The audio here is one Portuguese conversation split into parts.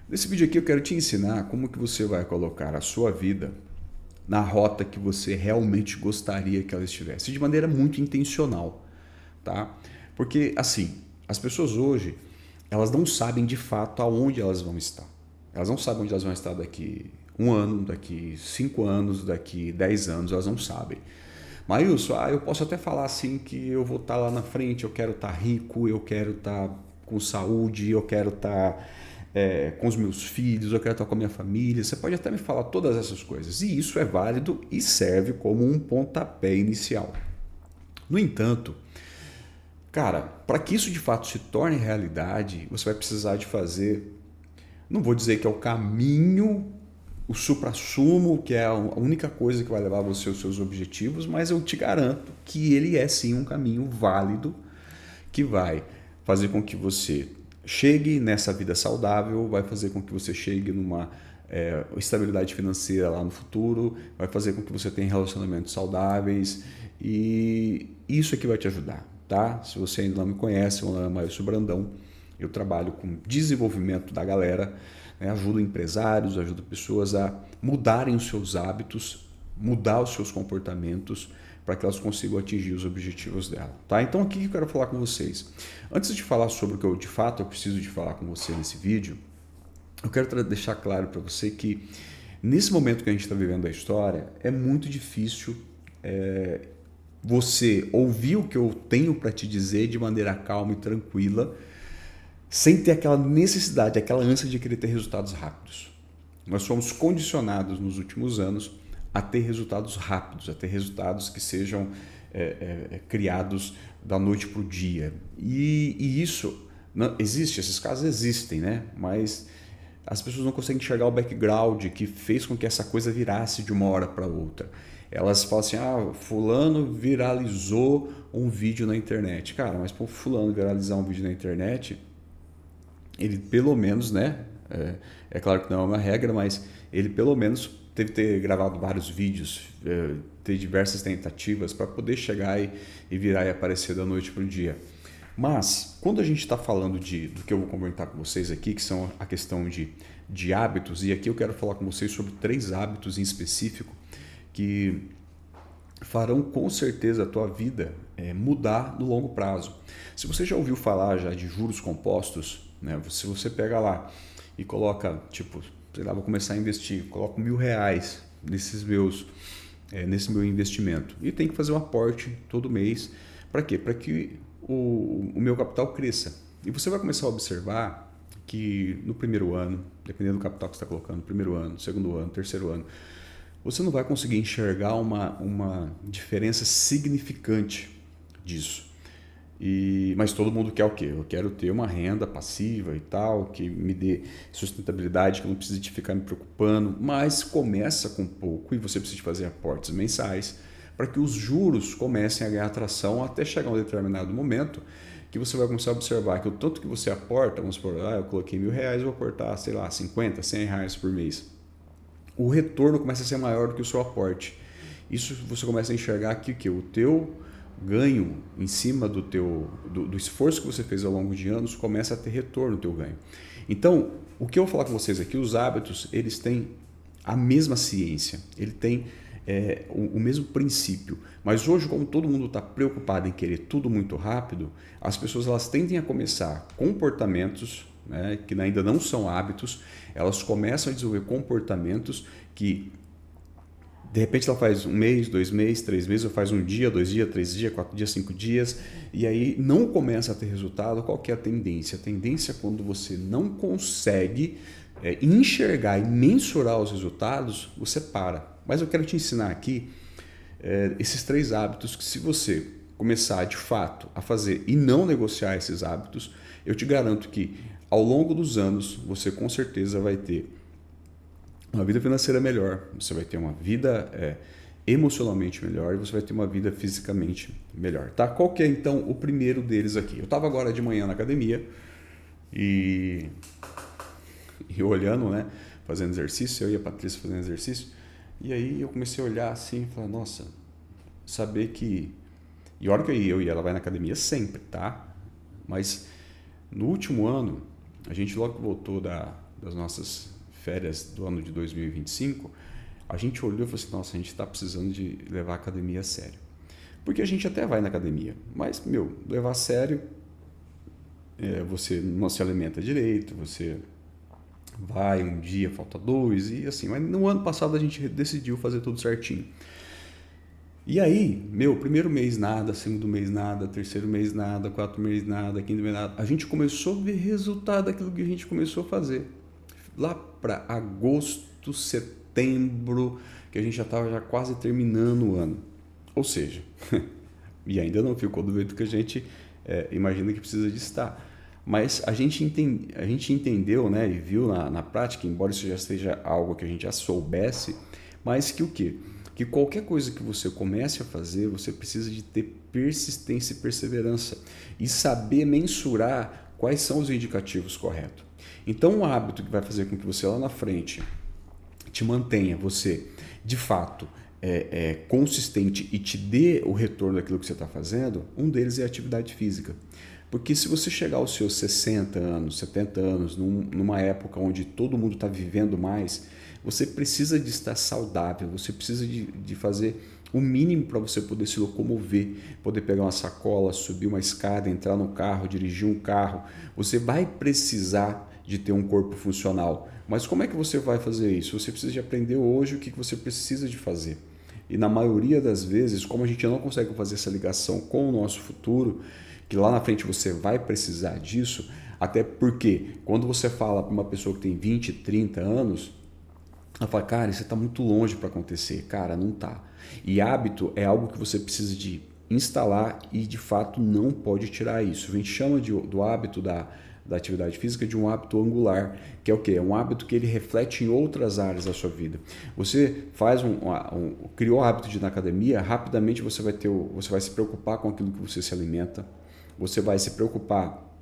Nesse vídeo aqui eu quero te ensinar como que você vai colocar a sua vida na rota que você realmente gostaria que ela estivesse, de maneira muito intencional, tá? Porque assim, as pessoas hoje, elas não sabem de fato aonde elas vão estar. Elas não sabem onde elas vão estar daqui um ano, daqui 5 anos, daqui 10 anos, elas não sabem. Maílson, eu posso até falar assim que eu vou estar lá na frente, eu quero estar rico, eu quero estar com saúde, eu quero estar com os meus filhos, eu quero estar com a minha família. Você pode até me falar todas essas coisas. E isso é válido e serve como um pontapé inicial. No entanto, cara, para que isso de fato se torne realidade, você vai precisar de fazer, não vou dizer que é o caminho, o suprassumo, que é a única coisa que vai levar você aos seus objetivos, mas eu te garanto que ele é sim um caminho válido que vai fazer com que você chegue nessa vida saudável, vai fazer com que você chegue numa estabilidade financeira lá no futuro, vai fazer com que você tenha relacionamentos saudáveis e isso é que vai te ajudar, tá? Se você ainda não me conhece, meu nome é Maílson Brandão, eu trabalho com desenvolvimento da galera, né? Ajudo empresários, ajudo pessoas a mudarem os seus hábitos, mudar os seus comportamentos para que elas consigam atingir os objetivos dela, tá? Então aqui que eu quero falar com vocês. Antes de falar sobre o que eu de fato eu preciso de falar com você nesse vídeo, eu quero deixar claro para você que nesse momento que a gente está vivendo a história, é muito difícil você ouvir o que eu tenho para te dizer de maneira calma e tranquila, sem ter aquela necessidade, aquela ânsia de querer ter resultados rápidos. Nós fomos condicionados nos últimos anos a ter resultados rápidos, a ter resultados que sejam criados da noite para o dia. E isso, não, existe, esses casos existem, né? Mas as pessoas não conseguem enxergar o background que fez com que essa coisa virasse de uma hora para outra. Elas falam assim, fulano viralizou um vídeo na internet. Cara, mas para fulano viralizar um vídeo na internet, ele pelo menos, né? É claro que não é uma regra, mas ele pelo menos teve que ter gravado vários vídeos, ter diversas tentativas para poder chegar e virar e aparecer da noite para o dia. Mas, quando a gente está falando do que eu vou comentar com vocês aqui, que são a questão de hábitos, e aqui eu quero falar com vocês sobre 3 hábitos em específico que farão com certeza a tua vida mudar no longo prazo. Se você já ouviu falar já de juros compostos, né, se você pega lá e coloca, tipo, sei lá, vou começar a investir, coloco R$ 1.000 nesse meu investimento e tem que fazer um aporte todo mês. Para quê? Para que o meu capital cresça. E você vai começar a observar que no primeiro ano, dependendo do capital que você está colocando, primeiro ano, segundo ano, terceiro ano, você não vai conseguir enxergar uma diferença significante disso. Mas todo mundo quer o quê? Eu quero ter uma renda passiva e tal, que me dê sustentabilidade, que eu não precise de ficar me preocupando, mas começa com pouco e você precisa fazer aportes mensais para que os juros comecem a ganhar atração até chegar a um determinado momento que você vai começar a observar que o tanto que você aporta, vamos supor, eu coloquei R$ 1.000, eu vou aportar, sei lá, 50, R$ 100 por mês. O retorno começa a ser maior do que o seu aporte. Isso você começa a enxergar que o teu ganho em cima do esforço que você fez ao longo de anos começa a ter retorno no teu ganho. Então, o que eu vou falar com vocês aqui, os hábitos, eles têm a mesma ciência, ele tem o mesmo princípio. Mas hoje, como todo mundo está preocupado em querer tudo muito rápido, as pessoas elas tendem a começar comportamentos, né, que ainda não são hábitos, elas começam a desenvolver comportamentos que de repente ela faz um mês, 2 meses, 3 meses, ou faz um dia, 2 dias, 3 dias, 4 dias, 5 dias, e aí não começa a ter resultado. Qual que é a tendência? A tendência é quando você não consegue enxergar e mensurar os resultados, você para. Mas eu quero te ensinar aqui esses 3 hábitos que se você começar de fato a fazer e não negociar esses hábitos, eu te garanto que ao longo dos anos você com certeza vai ter uma vida financeira melhor, você vai ter uma vida emocionalmente melhor e você vai ter uma vida fisicamente melhor, tá? Qual que é então o primeiro deles aqui? Eu estava agora de manhã na academia e olhando, né, fazendo exercício, eu e a Patrícia fazendo exercício, e aí eu comecei a olhar assim e falar, nossa, saber que... E olha que eu e ela vai na academia sempre, tá? Mas no último ano, a gente logo que voltou da das nossas férias do ano de 2025, a gente olhou e falou assim, nossa, a gente está precisando de levar a academia a sério. Porque a gente até vai na academia, mas, levar a sério, você não se alimenta direito, você vai um dia, falta dois, e assim. Mas no ano passado a gente decidiu fazer tudo certinho. E aí, primeiro mês nada, segundo mês nada, terceiro mês nada, quarto mês nada, quinto mês nada. A gente começou a ver resultado daquilo que a gente começou a fazer. Lá para agosto, setembro, que a gente já estava quase terminando o ano. Ou seja, e ainda não ficou do jeito que a gente imagina que precisa de estar. Mas a gente entendeu, né, e viu na prática, embora isso já seja algo que a gente já soubesse, mas que o quê? Que qualquer coisa que você comece a fazer, você precisa de ter persistência e perseverança e saber mensurar quais são os indicativos corretos. Então, um hábito que vai fazer com que você lá na frente te mantenha, você de fato consistente e te dê o retorno daquilo que você está fazendo, um deles é a atividade física. Porque se você chegar aos seus 60 anos, 70 anos, numa época onde todo mundo está vivendo mais, você precisa de estar saudável, você precisa de fazer o mínimo para você poder se locomover, poder pegar uma sacola, subir uma escada, entrar no carro, dirigir um carro. Você vai precisar de ter um corpo funcional. Mas como é que você vai fazer isso? Você precisa de aprender hoje o que você precisa de fazer. E na maioria das vezes, como a gente não consegue fazer essa ligação com o nosso futuro, que lá na frente você vai precisar disso, até porque quando você fala para uma pessoa que tem 20, 30 anos, ela fala, cara, isso está muito longe para acontecer. Cara, não está. E hábito é algo que você precisa de instalar e de fato não pode tirar isso. A gente chama do hábito da atividade física de um hábito angular, que é o quê? É um hábito que ele reflete em outras áreas da sua vida. Você criou o hábito de ir na academia, rapidamente você vai se preocupar com aquilo que você se alimenta, você vai se preocupar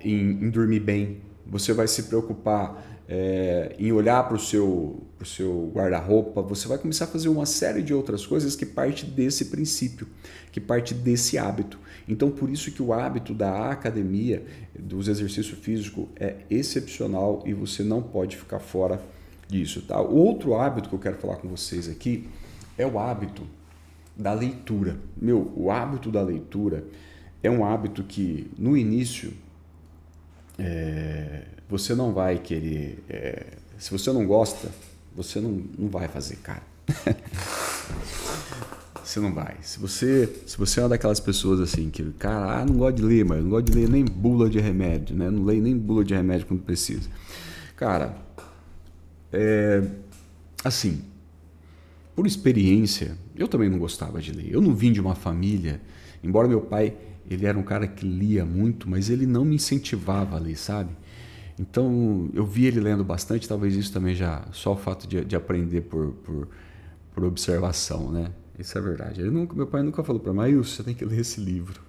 em dormir bem, você vai se preocupar em olhar para o seu guarda-roupa, você vai começar a fazer uma série de outras coisas que parte desse princípio, que parte desse hábito. Então, por isso que o hábito da academia, dos exercícios físicos, é excepcional e você não pode ficar fora disso. Tá? O outro hábito que eu quero falar com vocês aqui é o hábito da leitura. O hábito da leitura é um hábito que, no início, você não vai querer... se você não gosta, você não vai fazer, cara. Você não vai. Se você é uma daquelas pessoas assim que, cara, não gosto de ler, mas não gosto de ler nem bula de remédio, né? Não leio nem bula de remédio quando precisa. Cara, assim, por experiência, eu também não gostava de ler. Eu não vim de uma família, embora meu pai, ele era um cara que lia muito, mas ele não me incentivava a ler, sabe? Então, eu vi ele lendo bastante, talvez isso também já, só o fato de aprender por observação, né? Isso é verdade. Meu pai nunca falou para mim, Ailson, você tem que ler esse livro.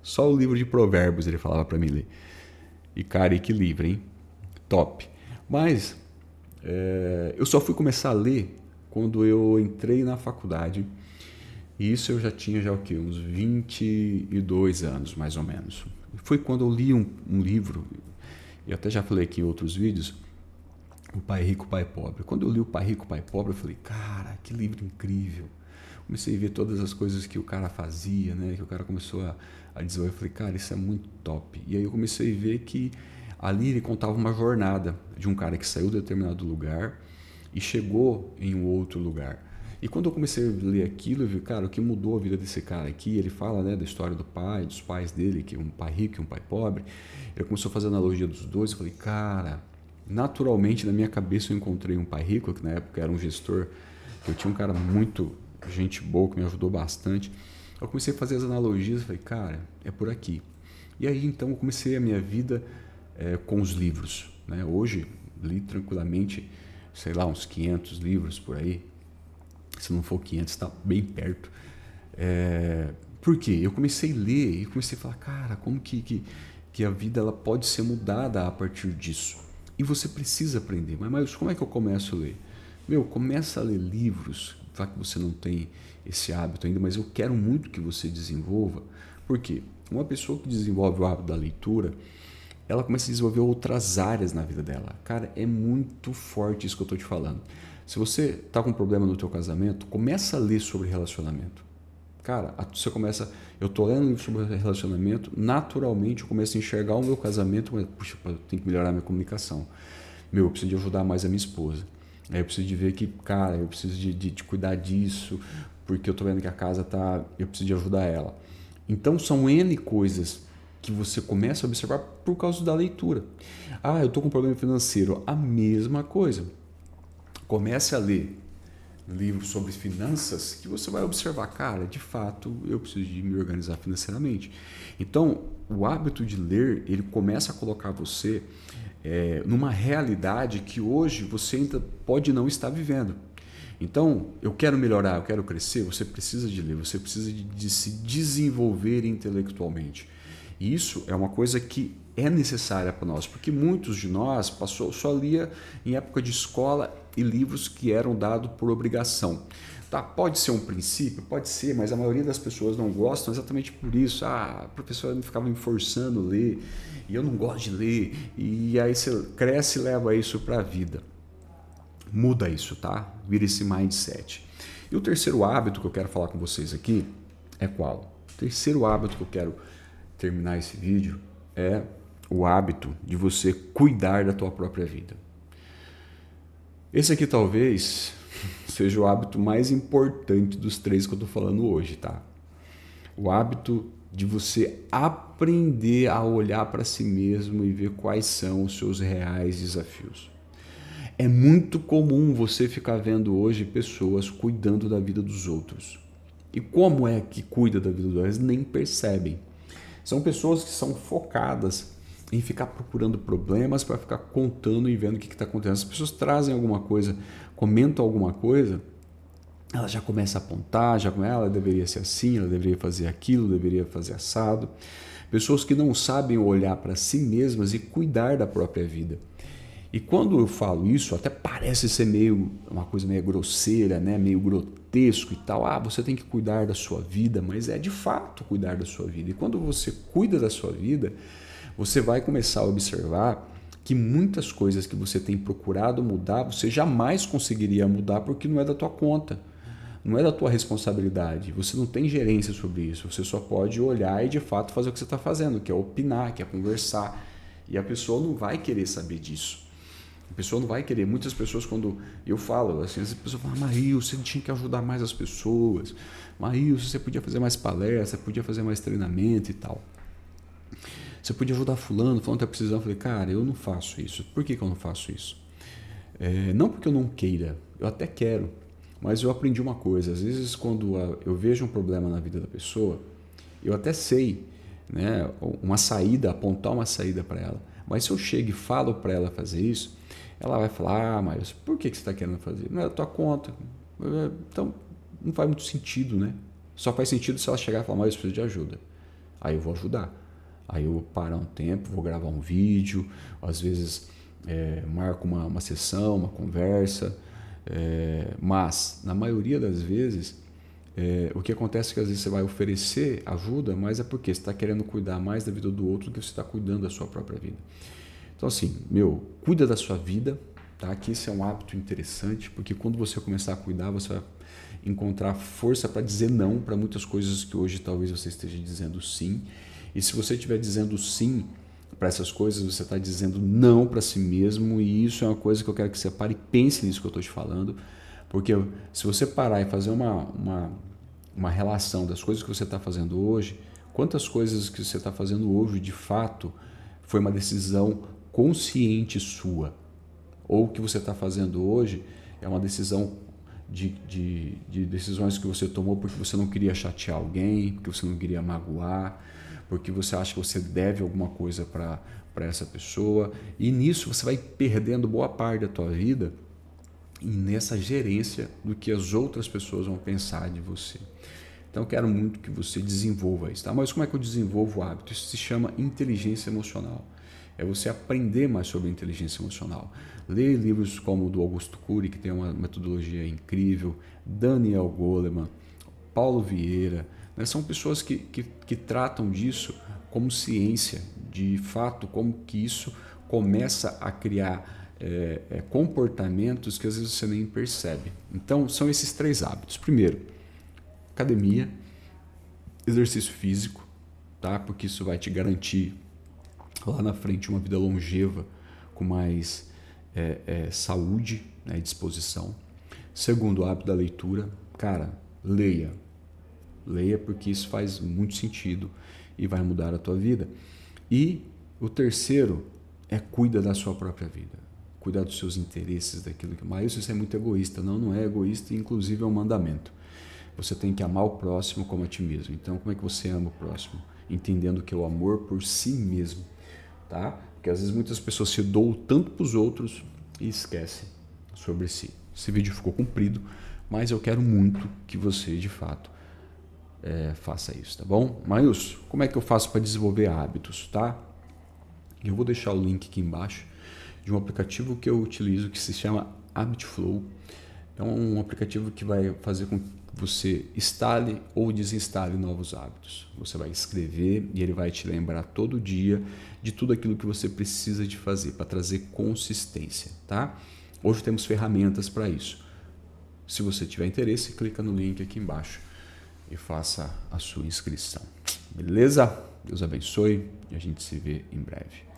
Só o livro de provérbios ele falava para mim ler. E cara, e que livro, hein? Top. Mas eu só fui começar a ler quando eu entrei na faculdade. E isso eu já tinha o quê? Uns 22 anos, mais ou menos. Foi quando eu li um livro, e até já falei aqui em outros vídeos, O Pai Rico, Pai Pobre. Quando eu li O Pai Rico, Pai Pobre, eu falei, cara, que livro incrível. Comecei a ver todas as coisas que o cara fazia, né? Que o cara começou a desenvolver. Eu falei, cara, isso é muito top. E aí eu comecei a ver que ali ele contava uma jornada de um cara que saiu de determinado lugar e chegou em um outro lugar. E quando eu comecei a ler aquilo, eu vi, cara, o que mudou a vida desse cara aqui? Ele fala, né, da história do pai, dos pais dele, que é um pai rico e um pai pobre. Ele começou a fazer a analogia dos dois. Eu falei, cara, naturalmente na minha cabeça eu encontrei um pai rico, que na época era um gestor, que eu tinha um cara muito gente boa, que me ajudou bastante. Eu comecei a fazer as analogias, falei, cara, é por aqui. E aí então eu comecei a minha vida com os livros, né? Hoje li tranquilamente, sei lá, uns 500 livros por aí. Se não for 500, está bem perto. Por quê? Eu comecei a ler e comecei a falar, cara, como que a vida ela pode ser mudada a partir disso? E você precisa aprender. Mas como é que eu começo a ler? Começa a ler livros, já que você não tem esse hábito ainda, mas eu quero muito que você desenvolva. Por quê? Uma pessoa que desenvolve o hábito da leitura, ela começa a desenvolver outras áreas na vida dela. Cara, é muito forte isso que eu estou te falando. Se você está com um problema no teu casamento, começa a ler sobre relacionamento. Cara, você começa... Eu estou lendo um livro sobre relacionamento, naturalmente eu começo a enxergar o meu casamento, mas, puxa, eu tenho que melhorar minha comunicação. Eu preciso de ajudar mais a minha esposa. Aí eu preciso de ver que, cara, eu preciso de cuidar disso, porque eu estou vendo que a casa tá... Eu preciso de ajudar ela. Então, são N coisas que você começa a observar por causa da leitura. Ah, eu estou com um problema financeiro. A mesma coisa. Comece a ler livros sobre finanças que você vai observar, cara, de fato, eu preciso de me organizar financeiramente. Então, o hábito de ler, ele começa a colocar você numa realidade que hoje você ainda pode não estar vivendo. Então, eu quero melhorar, eu quero crescer, você precisa de ler, você precisa de se desenvolver intelectualmente. E isso é uma coisa que é necessária para nós, porque muitos de nós só lia em época de escola e livros que eram dados por obrigação. Tá, pode ser um princípio, pode ser, mas a maioria das pessoas não gostam exatamente por isso. Ah, a professora ficava me forçando a ler e eu não gosto de ler. E aí você cresce e leva isso para a vida. Muda isso, tá? Vira esse mindset. E o terceiro hábito que eu quero falar com vocês aqui é qual? O terceiro hábito que eu quero terminar esse vídeo é o hábito de você cuidar da tua própria vida. Esse aqui talvez seja o hábito mais importante dos três que eu estou falando hoje, tá? O hábito de você aprender a olhar para si mesmo e ver quais são os seus reais desafios. É muito comum você ficar vendo hoje pessoas cuidando da vida dos outros. E como é que cuida da vida dos outros? Nem percebem. São pessoas que são focadas em ficar procurando problemas para ficar contando e vendo o que está acontecendo. As pessoas trazem alguma coisa, comentam alguma coisa, ela já começa a apontar, ela deveria ser assim, ela deveria fazer aquilo, deveria fazer assado. Pessoas que não sabem olhar para si mesmas e cuidar da própria vida. E quando eu falo isso, até parece ser uma coisa meio grosseira, né? Meio grotesco e tal. Ah, você tem que cuidar da sua vida, mas é de fato cuidar da sua vida. E quando você cuida da sua vida, você vai começar a observar que muitas coisas que você tem procurado mudar, você jamais conseguiria mudar porque não é da tua conta, não é da tua responsabilidade. Você não tem gerência sobre isso. Você só pode olhar e de fato fazer o que você está fazendo, que é opinar, que é conversar. E a pessoa não vai querer saber disso. A pessoa não vai querer. Muitas pessoas, quando eu falo, assim, as pessoas falam, Maílson, você tinha que ajudar mais as pessoas. Maílson, você podia fazer mais palestra, podia fazer mais treinamento e tal. Você podia ajudar fulano está precisando. Eu falei, cara, eu não faço isso. Por que eu não faço isso? Não porque eu não queira, eu até quero, mas eu aprendi uma coisa. Às vezes, quando eu vejo um problema na vida da pessoa, eu até sei, né, uma saída, apontar uma saída para ela. Mas se eu chego e falo para ela fazer isso, ela vai falar, ah, mas por que você está querendo fazer? Não é da tua conta. Então, não faz muito sentido, né? Só faz sentido se ela chegar e falar, mas eu preciso de ajuda. Aí eu vou ajudar. Aí eu vou parar um tempo, vou gravar um vídeo, às vezes marco uma sessão, uma conversa, mas na maioria das vezes o que acontece é que às vezes você vai oferecer ajuda, mas é porque você está querendo cuidar mais da vida do outro do que você está cuidando da sua própria vida. Então assim, cuida da sua vida, tá? Que esse é um hábito interessante, porque quando você começar a cuidar, você vai encontrar força para dizer não para muitas coisas que hoje talvez você esteja dizendo sim. E se você estiver dizendo sim para essas coisas, você está dizendo não para si mesmo, e isso é uma coisa que eu quero que você pare e pense nisso que eu estou te falando, porque se você parar e fazer uma relação das coisas que você está fazendo hoje, quantas coisas que você está fazendo hoje de fato foi uma decisão consciente sua, ou o que você está fazendo hoje é uma decisão de decisões que você tomou porque você não queria chatear alguém, porque você não queria magoar, porque você acha que você deve alguma coisa para essa pessoa, e nisso você vai perdendo boa parte da tua vida nessa gerência do que as outras pessoas vão pensar de você. Então eu quero muito que você desenvolva isso, tá? Mas como é que eu desenvolvo o hábito? Isso se chama inteligência emocional. É você aprender mais sobre inteligência emocional. Ler livros como o do Augusto Cury, que tem uma metodologia incrível, Daniel Goleman, Paulo Vieira, né? São pessoas que tratam disso como ciência, de fato, como que isso começa a criar comportamentos que às vezes você nem percebe. Então, são esses 3 hábitos. Primeiro, academia, exercício físico, tá? Porque isso vai te garantir lá na frente uma vida longeva, com mais saúde, né, e disposição. Segundo, o hábito da leitura. Cara, leia. Leia, porque isso faz muito sentido e vai mudar a tua vida. E o terceiro cuida da sua própria vida. Cuidar dos seus interesses, daquilo que... Mas isso é muito egoísta. Não, não é egoísta, inclusive é um mandamento. Você tem que amar o próximo como a ti mesmo. Então, como é que você ama o próximo? Entendendo que é o amor por si mesmo, tá? Porque às vezes muitas pessoas se doam tanto para os outros e esquecem sobre si. Esse vídeo ficou comprido, mas eu quero muito que você, de fato, faça isso, tá bom? Maílson, como é que eu faço para desenvolver hábitos, tá? Eu vou deixar o link aqui embaixo de um aplicativo que eu utilizo que se chama HabitFlow. É um aplicativo que vai fazer com que você instale ou desinstale novos hábitos. Você vai escrever e ele vai te lembrar todo dia de tudo aquilo que você precisa de fazer para trazer consistência, tá? Hoje temos ferramentas para isso. Se você tiver interesse, clica no link aqui embaixo e faça a sua inscrição. Beleza? Deus abençoe e a gente se vê em breve.